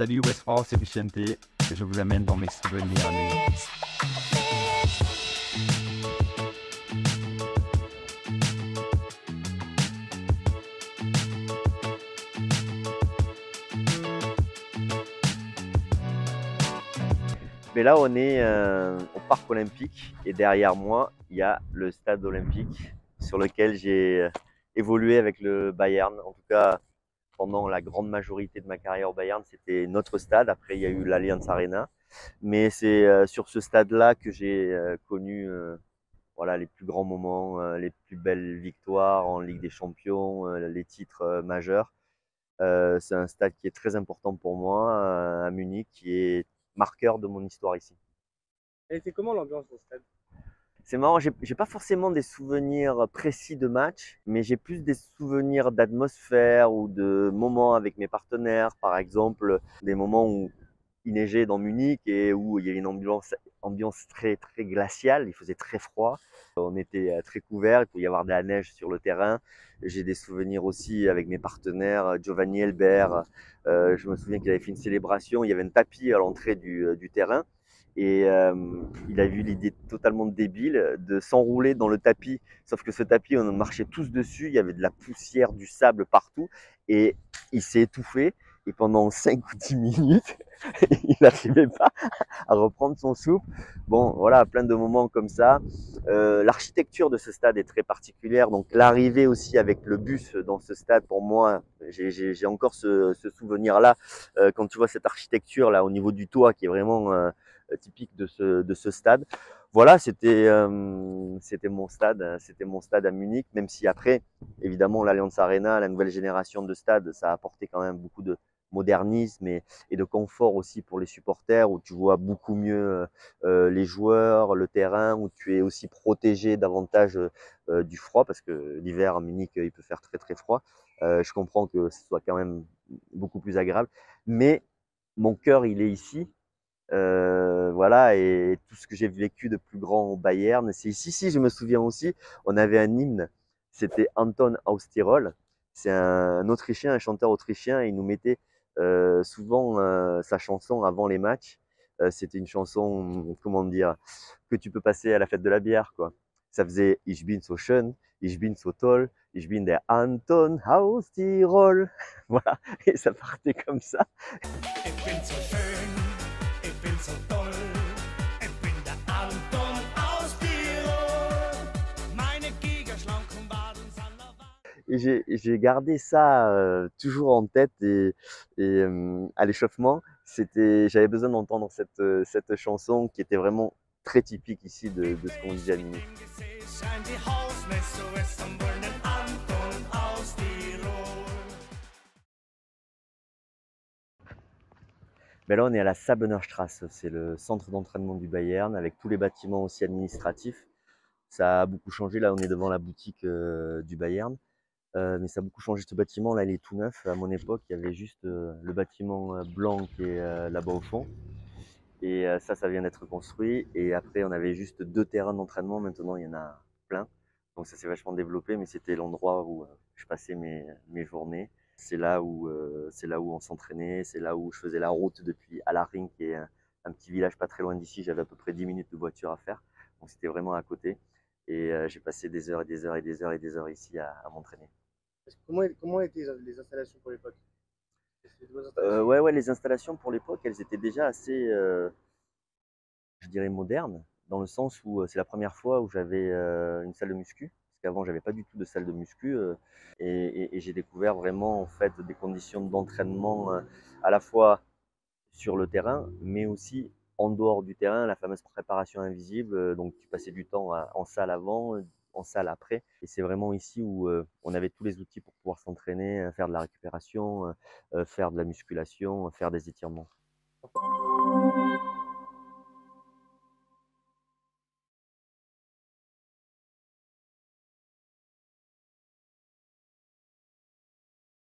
Salut West France, c'est Vicente et je vous amène dans mes souvenirs à New York. Mais là, on est au Parc Olympique et derrière moi, il y a le stade olympique sur lequel j'ai évolué avec le Bayern. En tout cas, pendant la grande majorité de ma carrière au Bayern, c'était notre stade. Après, il y a eu l'Allianz Arena. Mais c'est sur ce stade-là que j'ai connu voilà, les plus grands moments, les plus belles victoires en Ligue des Champions, les titres majeurs. C'est un stade qui est très important pour moi, à Munich, qui est marqueur de mon histoire ici. Elle était comment l'ambiance au stade? C'est marrant, j'ai pas forcément des souvenirs précis de matchs, mais j'ai plus des souvenirs d'atmosphère ou de moments avec mes partenaires, par exemple, des moments où il neigeait dans Munich et où il y avait une ambiance très, très glaciale, il faisait très froid. On était très couverts, il pouvait y avoir de la neige sur le terrain. J'ai des souvenirs aussi avec mes partenaires, Giovanni Elber. Je me souviens qu'il avait fait une célébration, il y avait un tapis à l'entrée du terrain. Et il a eu l'idée totalement débile de s'enrouler dans le tapis. Sauf que ce tapis, on marchait tous dessus, il y avait de la poussière, du sable partout. Et il s'est étouffé. Et pendant 5 ou 10 minutes, il n'arrivait pas à reprendre son souffle. Bon, voilà, plein de moments comme ça. L'architecture de ce stade est très particulière. Donc l'arrivée aussi avec le bus dans ce stade, pour moi, j'ai encore ce souvenir-là. Quand tu vois cette architecture-là au niveau du toit qui est vraiment typique de ce stade. Voilà, c'était mon stade à Munich, même si après, évidemment, l'Allianz Arena, la nouvelle génération de stades, ça a apporté quand même beaucoup de modernisme et de confort aussi pour les supporters, où tu vois beaucoup mieux les joueurs, le terrain, où tu es aussi protégé davantage du froid, parce que l'hiver à Munich, il peut faire très très froid. Je comprends que ce soit quand même beaucoup plus agréable, mais mon cœur, il est ici. Voilà, et tout ce que j'ai vécu de plus grand au Bayern, c'est ici. Si, je me souviens aussi, on avait un hymne, c'était Anton aus Tirol. C'est un Autrichien, un chanteur autrichien, et il nous mettait souvent sa chanson avant les matchs. C'était une chanson, comment dire, que tu peux passer à la fête de la bière, quoi. Ça faisait Ich bin so schön, ich bin so toll, ich bin der Anton aus Tirol. Voilà, et ça partait comme ça. Ich bin so schön, ich bin so toll, ich bin der Anton aus Tirol. Meine Gigerschlanken Baden sind Et j'ai gardé ça toujours en tête et à l'échauffement, j'avais besoin d'entendre cette chanson qui était vraiment très typique ici de ce qu'on disait à Munich. scheint die Hausmesse, es am wollen Anton aus Tirol. Mais là, on est à la Sabenerstraße, c'est le centre d'entraînement du Bayern avec tous les bâtiments aussi administratifs. Ça a beaucoup changé, là on est devant la boutique du Bayern. Mais ça a beaucoup changé ce bâtiment, là il est tout neuf. À mon époque, il y avait juste le bâtiment blanc qui est là-bas au fond. Et ça vient d'être construit. Et après, on avait juste 2 terrains d'entraînement. Maintenant, il y en a plein. Donc ça s'est vachement développé, mais c'était l'endroit où je passais mes journées. C'est là où on s'entraînait. C'est là où je faisais la route depuis Alaring, qui est un petit village pas très loin d'ici. J'avais à peu près 10 minutes de voiture à faire. Donc c'était vraiment à côté. Et j'ai passé des heures et des heures et des heures et des heures ici à m'entraîner. Comment étaient les installations pour l'époque? C'était de bonnes installations? Ouais, les installations pour l'époque, elles étaient déjà assez, je dirais, modernes, dans le sens où c'est la première fois où j'avais une salle de muscu, parce qu'avant, j'avais pas du tout de salle de muscu, et j'ai découvert vraiment, en fait, des conditions d'entraînement à la fois sur le terrain, mais aussi en dehors du terrain, la fameuse préparation invisible. Donc, tu passais du temps en salle avant, en salle après. Et c'est vraiment ici où on avait tous les outils pour pouvoir s'entraîner, faire de la récupération, faire de la musculation, faire des étirements.